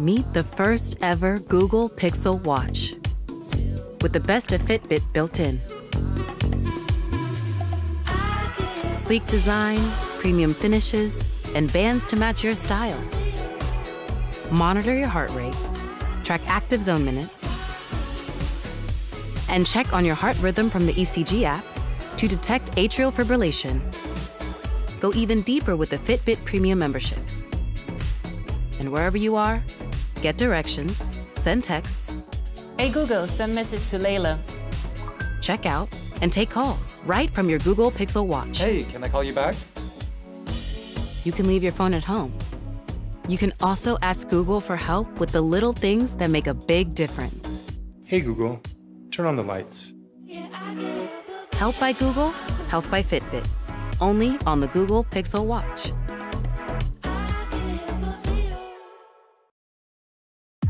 Meet the first ever Google Pixel Watch with the best of Fitbit built in. Sleek design, premium finishes, and bands to match your style. Monitor your heart rate, track active zone minutes, and check on your heart rhythm from the ECG app to detect atrial fibrillation. Go even deeper with the Fitbit Premium membership. And wherever you are, get directions, send texts, Hey Google, send message to Layla. check out, and take calls right from your Google Pixel Watch. Hey, can I call you back? You can leave your phone at home. You can also ask Google for help with the little things that make a big difference. Hey Google, turn on the lights. Help by Google, Health by Fitbit. Only on the Google Pixel Watch.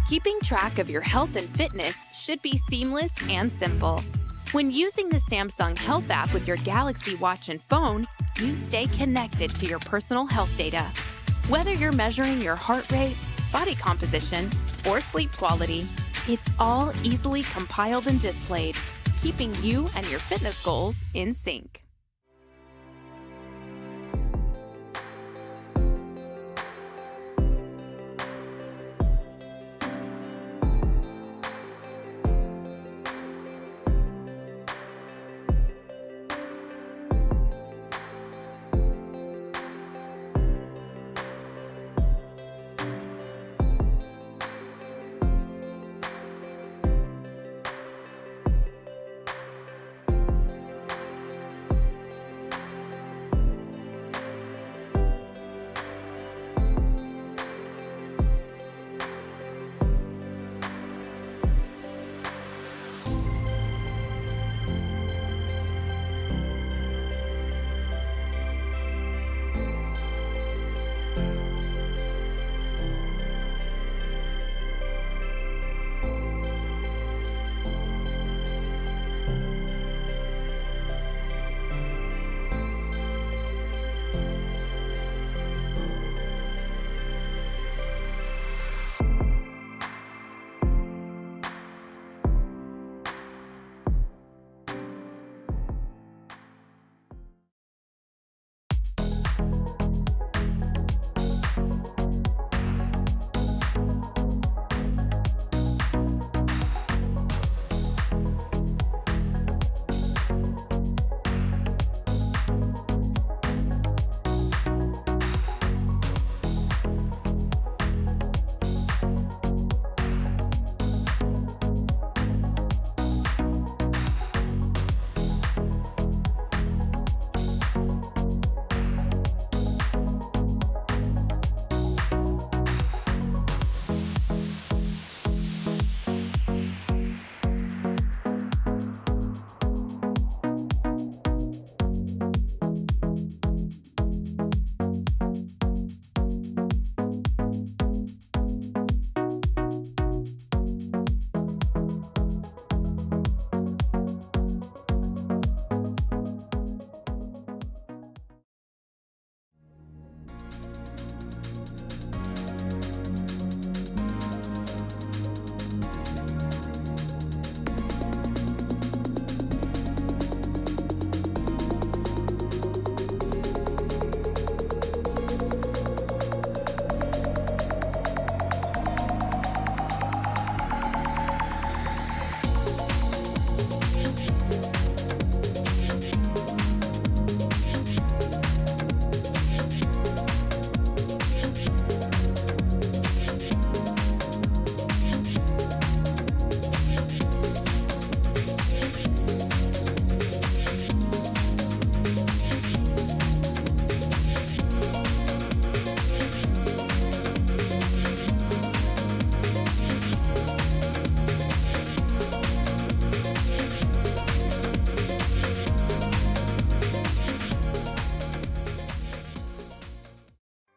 Keeping track of your health and fitness should be seamless and simple. When using the Samsung Health app with your Galaxy Watch and phone, you stay connected to your personal health data. Whether you're measuring your heart rate, body composition, or sleep quality, it's all easily compiled and displayed, keeping you and your fitness goals in sync.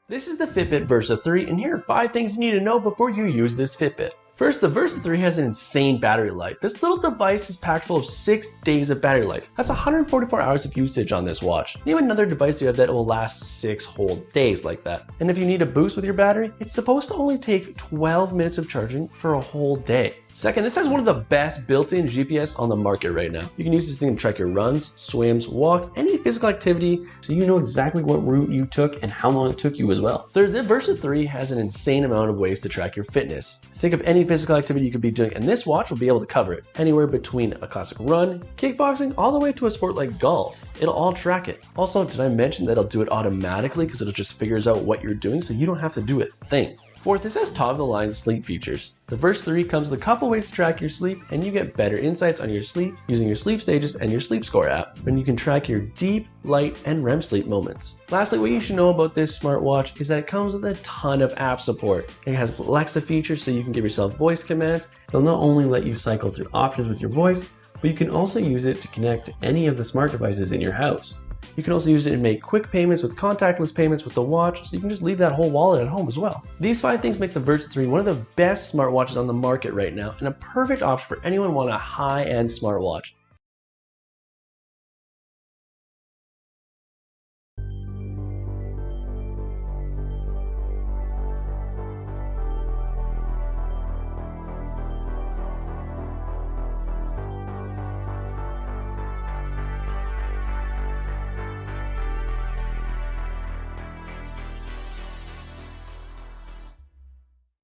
This is the Fitbit Versa 3, and here are 5 things you need to know before you use this Fitbit. First, the Versa 3 has an insane battery life. This little device is packed full of 6 days of battery life. That's 144 hours of usage on this watch. Name another device you have that will last 6 whole days like that. And if you need a boost with your battery, it's supposed to only take 12 minutes of charging for a whole day. Second, this has one of the best built-in GPS on the market right now. You can use this thing to track your runs, swims, walks, any physical activity, so you know exactly what route you took and how long it took you as well. Third, the Versa 3 has an insane amount of ways to track your fitness. Think of any physical activity you could be doing, and this watch will be able to cover it. Anywhere between a classic run, kickboxing, all the way to a sport like golf. It'll all track it. Also, did I mention that it'll do it automatically because it'll just figures out what you're doing so you don't have to do a thing. Fourth, this has top-of-the-line sleep features. The Versa 3 comes with a couple ways to track your sleep, and you get better insights on your sleep using your sleep stages and your sleep score app, when you can track your deep, light, and REM sleep moments. Lastly, what you should know about this smartwatch is that it comes with a ton of app support. It has Alexa features so you can give yourself voice commands. It'll not only let you cycle through options with your voice, but you can also use it to connect to any of the smart devices in your house. You can also use it to make quick payments with contactless payments with the watch, so you can just leave that whole wallet at home as well. These 5 things make the Versa 3 one of the best smartwatches on the market right now, and a perfect option for anyone wanting a high-end smartwatch.